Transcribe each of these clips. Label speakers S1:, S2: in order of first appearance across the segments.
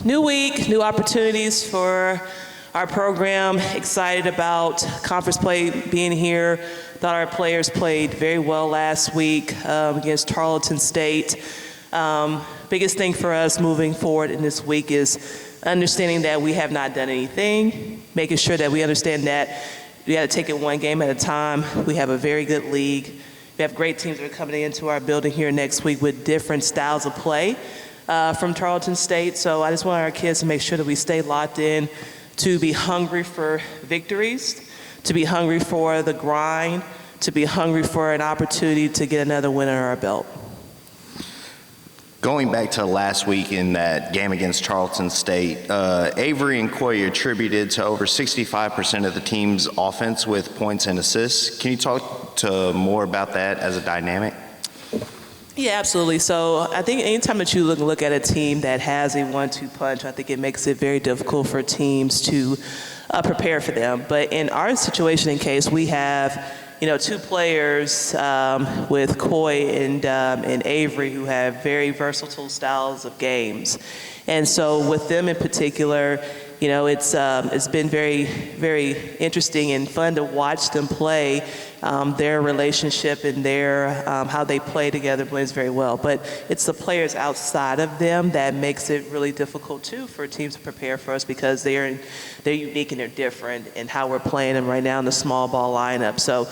S1: New week, new opportunities for our program. Excited about conference play being here. Thought our players played very well last week against Tarleton State. Biggest thing for us moving forward in this week is understanding that we have not done anything, making sure that we understand that we got to take it one game at a time. We have a very good league. We have great teams that are coming into our building here next week with different styles of play from Tarleton State. So I just want our kids to make sure that we stay locked in, to be hungry for victories, to be hungry for the grind, to be hungry for an opportunity to get another win under our belt.
S2: Going back to last week in that game against Tarleton State, Avery and Coy attributed to over 65% of the team's offense with points and assists. Can you talk to more about that as a dynamic?
S1: Yeah, absolutely. So I think anytime that you look at a team that has a 1-2 punch, I think it makes it very difficult for teams to prepare for them. But in our situation, in case we have two players with Coy and Avery who have very versatile styles of games. And so with them in particular, it's been very, very interesting and fun to watch them play. Their relationship and their how they play together blends very well. But it's the players outside of them that makes it really difficult too for teams to prepare for us, because they're unique and they're different in how we're playing them right now in the small ball lineup. So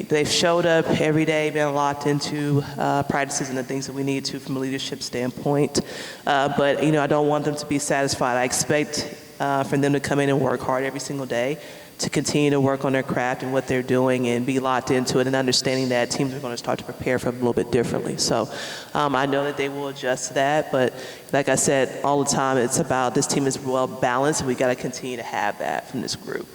S1: they've showed up every day, been locked into practices and the things that we need to from a leadership standpoint. But I don't want them to be satisfied. I expect for them to come in and work hard every single day, to continue to work on their craft and what they're doing and be locked into it, and understanding that teams are going to start to prepare for them a little bit differently. So I know that they will adjust to that, but like I said all the time, it's about this team is well balanced, and we got to continue to have that from this group.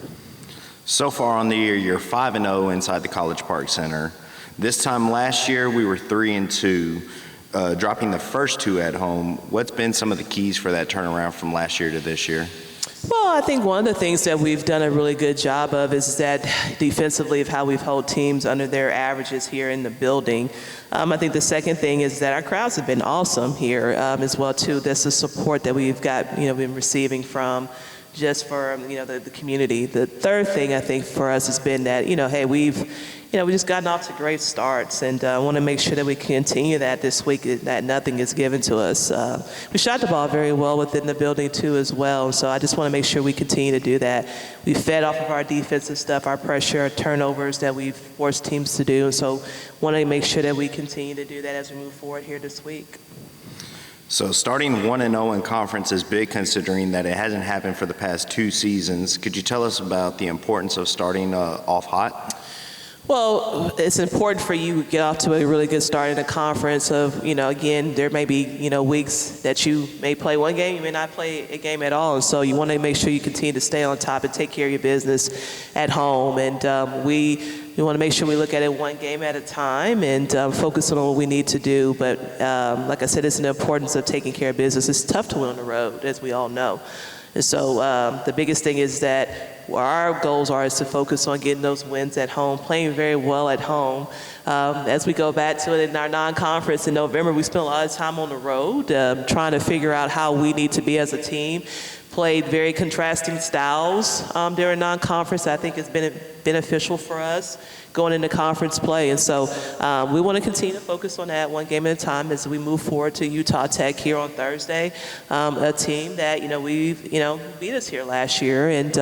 S2: So far on the year, you're 5-0 inside the College Park Center. This time last year, we were 3-2, dropping the first two at home. What's been some of the keys for that turnaround from last year to this year?
S1: Well, I think one of the things that we've done a really good job of is that defensively of how we've held teams under their averages here in the building. I think the second thing is that our crowds have been awesome here as well too. That's the support that we've got, been receiving from just for the community. The third thing I think for us has been that hey, we've just gotten off to great starts, and I want to make sure that we continue that this week, that nothing is given to us. We shot the ball very well within the building too as well, so I just want to make sure we continue to do that. We fed off of our defensive stuff, our pressure, our turnovers that we've forced teams to do, and so want to make sure that we continue to do that as we move forward here this week.
S2: So starting 1-0 in conference is big, considering that it hasn't happened for the past 2 seasons. Could you tell us about the importance of starting off hot?
S1: Well, it's important for you to get off to a really good start in a conference of, again, there may be, weeks that you may play one game, you may not play a game at all. And so you want to make sure you continue to stay on top and take care of your business at home. And we want to make sure we look at it one game at a time and focus on what we need to do. But like I said, it's the importance of taking care of business. It's tough to win on the road, as we all know. And so the biggest thing is that our goals is to focus on getting those wins at home, playing very well at home. As we go back to it in our non-conference in November, we spent a lot of time on the road trying to figure out how we need to be as a team. Played very contrasting styles during non-conference. I think it's been beneficial for us going into conference play. And so we want to continue to focus on that one game at a time as we move forward to Utah Tech here on Thursday, a team that, we've, beat us here last year and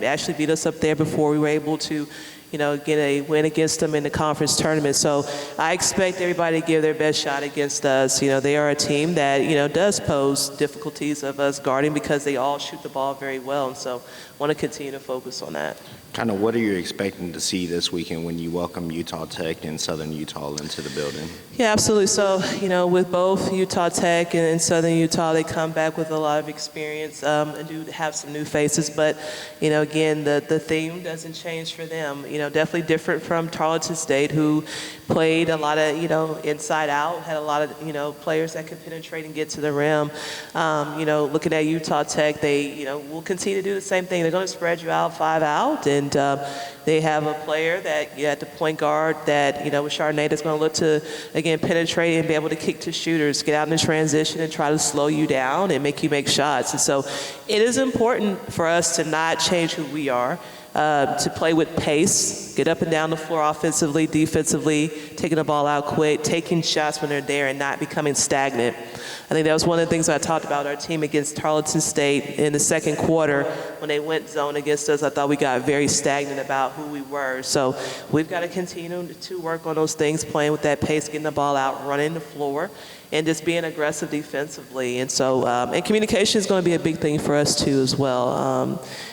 S1: actually beat us up there before we were able to get a win against them in the conference tournament. So I expect everybody to give their best shot against us. They are a team that, does pose difficulties of us guarding because they all shoot the ball very well. And so I want to continue to focus on that.
S2: Kind of what are you expecting to see this weekend when you welcome Utah Tech and Southern Utah into the building?
S1: Yeah, absolutely. So, with both Utah Tech and Southern Utah, they come back with a lot of experience and do have some new faces. But, again, the theme doesn't change for them. Definitely different from Tarleton State, who played a lot of, inside out, had a lot of, players that could penetrate and get to the rim. Looking at Utah Tech, they, will continue to do the same thing. They're going to spread you out 5 out, and And they have a player that, at the point guard that, with Chardonnay, that's going to look to, again, penetrate and be able to kick to shooters, get out in the transition and try to slow you down and make you make shots. And so it is important for us to not change who we are, to play with pace, get up and down the floor offensively, defensively, taking the ball out quick, taking shots when they're there and not becoming stagnant. I think that was one of the things I talked about our team against Tarleton State in the second quarter when they went zone against us. I thought we got very stagnant about who we were. So we've got to continue to work on those things, playing with that pace, getting the ball out, running the floor, and just being aggressive defensively. And so, and communication is going to be a big thing for us too as well.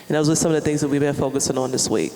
S1: And those are some of the things that we've been focusing on this week.